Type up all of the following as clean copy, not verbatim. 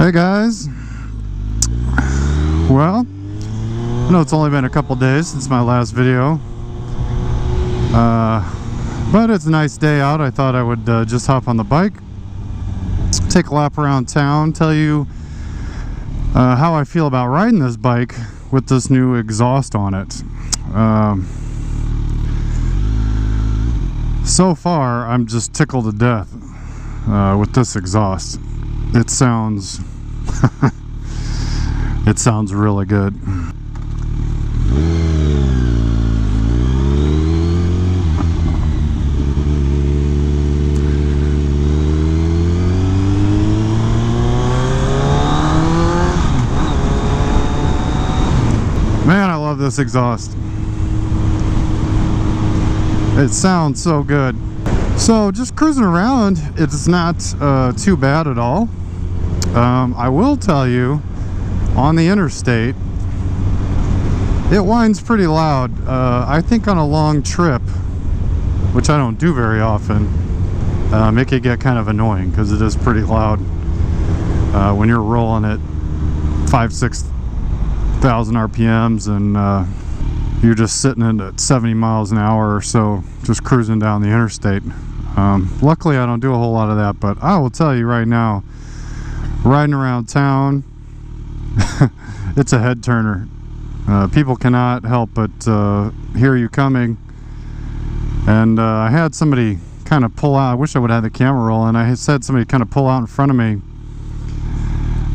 Hey guys, well, I know it's only been a couple days since my last video, but it's a nice day out. I thought I would just hop on the bike, take a lap around town, tell you how I feel about riding this bike with this new exhaust on it. So far, I'm just tickled to death with this exhaust. It sounds it sounds really good. Man, I love this exhaust. It sounds so good. So just cruising around, it's not too bad at all. I will tell you, on the interstate, it whines pretty loud. I think on a long trip, which I don't do very often, it can get kind of annoying because it is pretty loud when you're rolling at 5,000–6,000 RPMs and you're just sitting in at 70 miles an hour or so, just cruising down the interstate. Luckily I don't do a whole lot of that, but I will tell you right now, riding around town, it's a head turner. People cannot help but hear you coming. And I had somebody kind of pull out. I wish I would have had the camera rolling. I had somebody kind of pull out in front of me.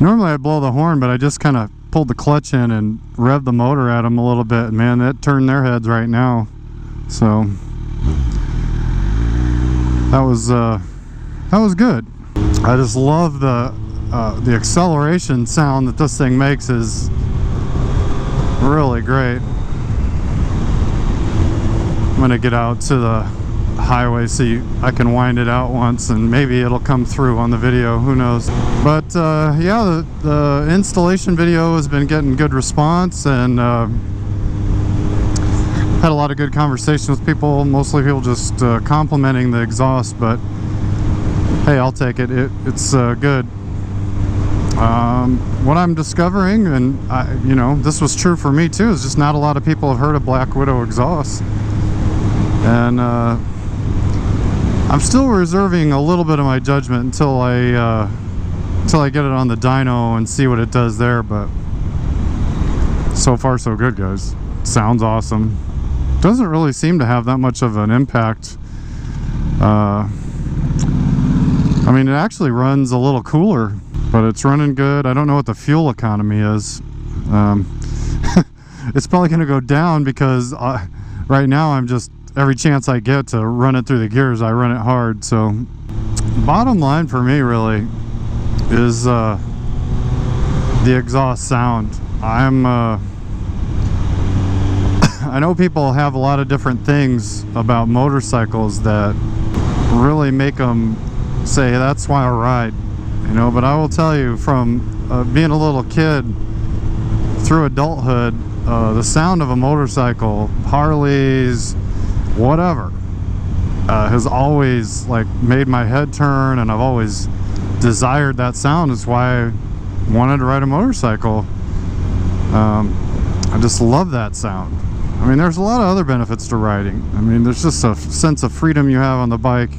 Normally I blow the horn, but I just kind of pulled the clutch in and revved the motor at them a little bit. And man, that turned their heads right now. So that was good. I just love the acceleration sound that this thing makes is really great. I'm gonna get out to the highway so I can wind it out once and maybe it'll come through on the video, who knows. But yeah, the installation video has been getting good response, and had a lot of good conversations with people, mostly people just complimenting the exhaust, but hey, I'll take it. It's good. What I'm discovering, and you know, this was true for me too, is just not a lot of people have heard of Black Widow exhaust. And I'm still reserving a little bit of my judgment until I get it on the dyno and see what it does there, but so far so good, guys. Sounds awesome. Doesn't really seem to have that much of an impact. I mean, it actually runs a little cooler, but it's running good. I don't know what the fuel economy is. It's probably going to go down because right now I'm just, every chance I get to run it through the gears, I run it hard. So bottom line for me really is the exhaust sound. I know people have a lot of different things about motorcycles that really make them say, that's why I ride, you know, but I will tell you, from being a little kid through adulthood, the sound of a motorcycle, Harleys, whatever, has always like made my head turn, and I've always desired that sound. That's why I wanted to ride a motorcycle. I just love that sound. I mean, there's a lot of other benefits to riding. I mean, there's just a sense of freedom you have on the bike,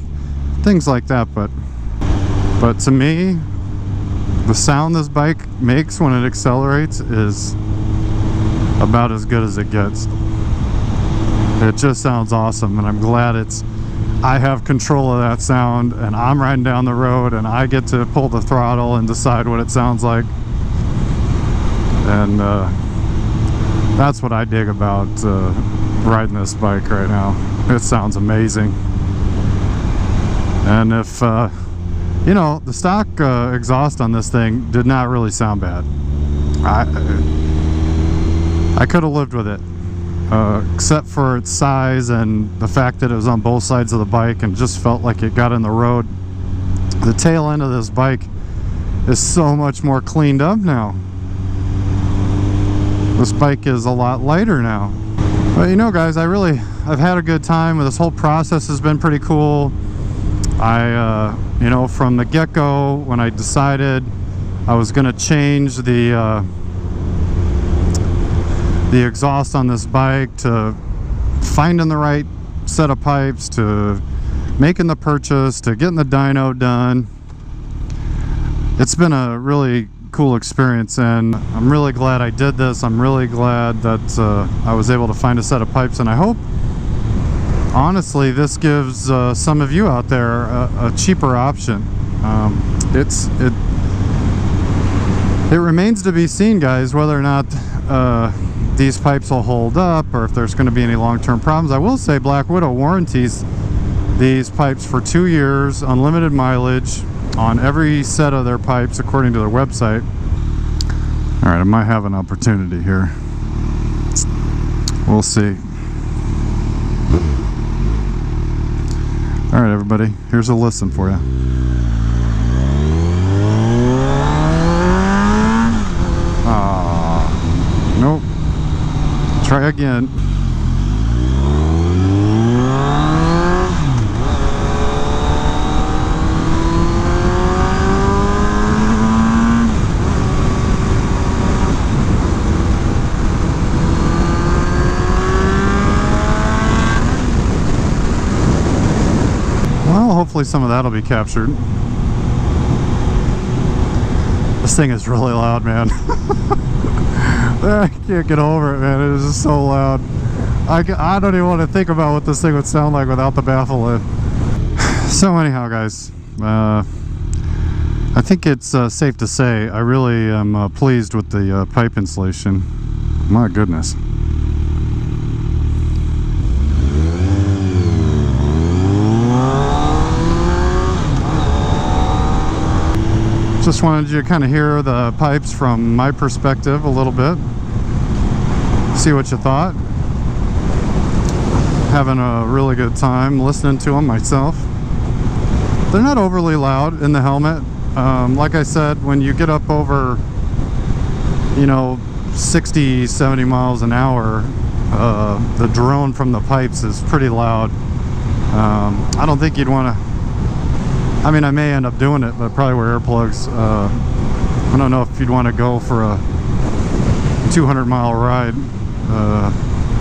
things like that, but to me, the sound this bike makes when it accelerates is about as good as it gets. It just sounds awesome, and I'm glad I have control of that sound, and I'm riding down the road and I get to pull the throttle and decide what it sounds like. And that's what I dig about riding this bike right now. It sounds amazing. And if you know, the stock exhaust on this thing did not really sound bad. I could have lived with it, except for its size and the fact that it was on both sides of the bike and just felt like it got in the road. The tail end of this bike is so much more cleaned up now. This bike is a lot lighter now. But you know, guys, I've had a good time. This whole process has been pretty cool. You know, from the get-go, when I decided I was gonna change the exhaust on this bike, to finding the right set of pipes, to making the purchase, to getting the dyno done. It's been a really cool experience, and I'm really glad I did this. I'm really glad that I was able to find a set of pipes, and I hope, honestly, this gives some of you out there a cheaper option. It remains to be seen, guys, whether or not these pipes will hold up, or if there's going to be any long-term problems. I will say Black Widow warranties these pipes for 2 years, unlimited mileage on every set of their pipes according to their website. All right, I might have an opportunity here. We'll see. All right, everybody, here's a listen for you. Nope. Try again. Well, hopefully some of that will be captured. This thing is really loud, man. I can't get over it, man. It is just so loud. I don't even want to think about what this thing would sound like without the baffle in. So anyhow, guys, I think it's safe to say I really am pleased with the pipe installation. My goodness. Just wanted you to kind of hear the pipes from my perspective a little bit. See what you thought. Having a really good time listening to them myself. They're not overly loud in the helmet. Like I said, when you get up over, 60, 70 miles an hour, the drone from the pipes is pretty loud. I don't think you'd want to, I mean, I may end up doing it, but probably wear earplugs. I don't know if you'd want to go for a 200-mile ride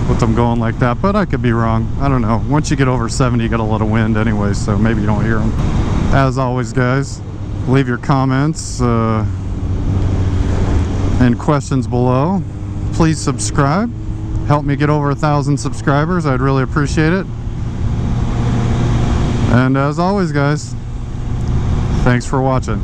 with them going like that, but I could be wrong. I don't know. Once you get over 70, you got a lot of wind anyway, so maybe you don't hear them. As always, guys, leave your comments and questions below. Please subscribe. Help me get over 1,000 subscribers. I'd really appreciate it. And as always, guys, thanks for watching.